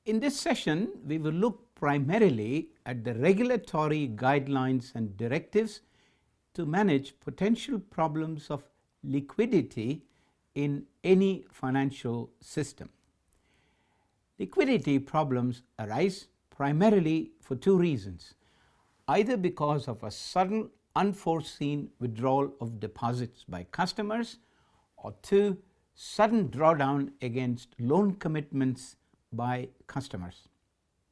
In this session, we will look primarily at the regulatory guidelines and directives to manage potential problems of liquidity in any financial system. Liquidity problems arise primarily for two reasons: either because of a sudden unforeseen withdrawal of deposits by customers, or two, sudden drawdown against loan commitments by customers.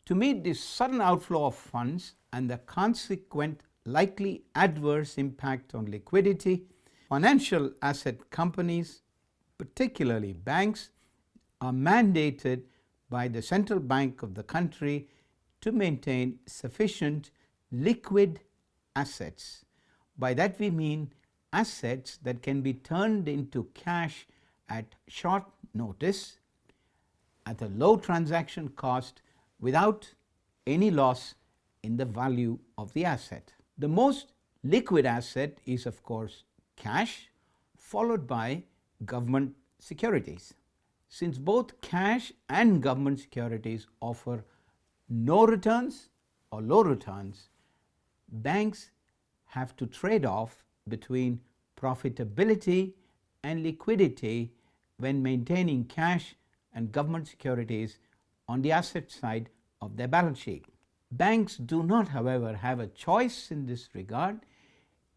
To meet this sudden outflow of funds and the consequent likely adverse impact on liquidity, financial asset companies, particularly banks, are mandated by the central bank of the country to maintain sufficient liquid assets. By that we mean assets that can be turned into cash at short notice, at a low transaction cost, without any loss in the value of the asset. The most liquid asset is, of course, cash, followed by government securities. Since both cash and government securities offer no returns or low returns, banks have to trade off between profitability and liquidity when maintaining cash and government securities on the asset side of their balance sheet. Banks do not, however, have a choice in this regard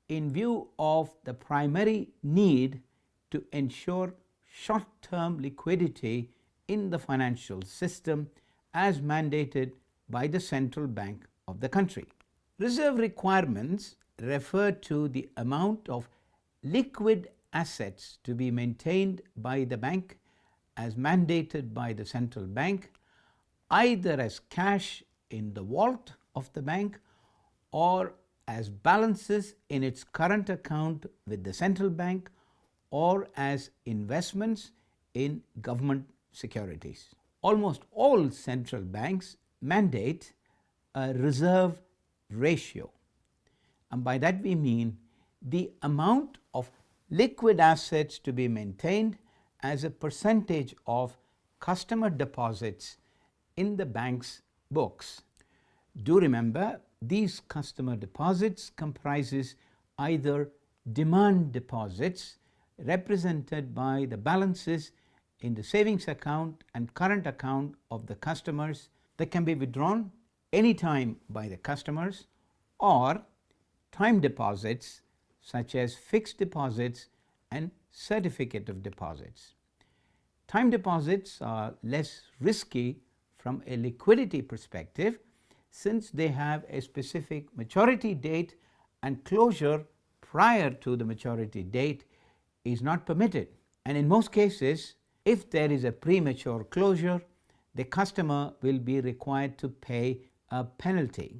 in view of the primary need to ensure short-term liquidity in the financial system as mandated by the central bank of the country. Reserve requirements refer to the amount of liquid assets to be maintained by the bank as mandated by the central bank, either as cash in the vault of the bank or as balances in its current account with the central bank, or as investments in government securities. Almost all central banks mandate a reserve ratio, and by that we mean the amount of liquid assets to be maintained as a percentage of customer deposits in the bank's books. Do remember, these customer deposits comprises either demand deposits represented by the balances in the savings account and current account of the customers that can be withdrawn anytime by the customers, or time deposits such as fixed deposits and certificate of deposits. Time deposits are less risky from a liquidity perspective, since they have a specific maturity date and closure prior to the maturity date is not permitted. And in most cases, if there is a premature closure, the customer will be required to pay a penalty.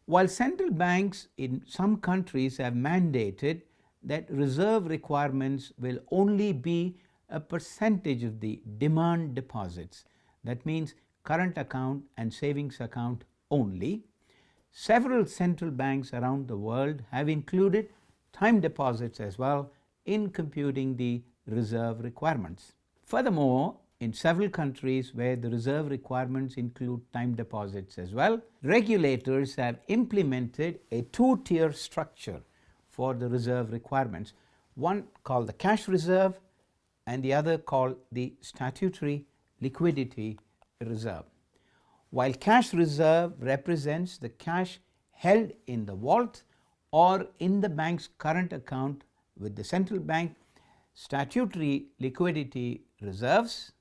While central banks in some countries have mandated that reserve requirements will only be a percentage of the demand deposits, that means current account and savings account only, several central banks around the world have included time deposits as well in computing the reserve requirements. Furthermore, in several countries where the reserve requirements include time deposits as well, regulators have implemented a two-tier structure for the reserve requirements, one called the cash reserve and the other called the statutory liquidity reserve. While cash reserve represents the cash held in the vault or in the bank's current account with the central bank, statutory liquidity reserves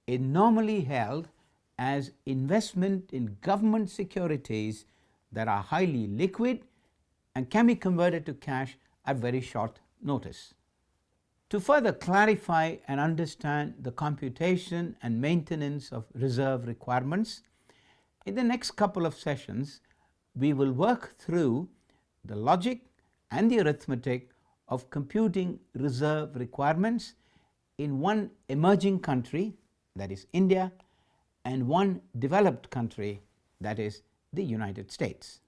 is normally held as investment in government securities that are highly liquid and can be converted to cash at very short notice. To further clarify and understand the computation and maintenance of reserve requirements, in the next couple of sessions we will work through the logic and the arithmetic of computing reserve requirements in one emerging country, that is India, and one developed country, that is the United States.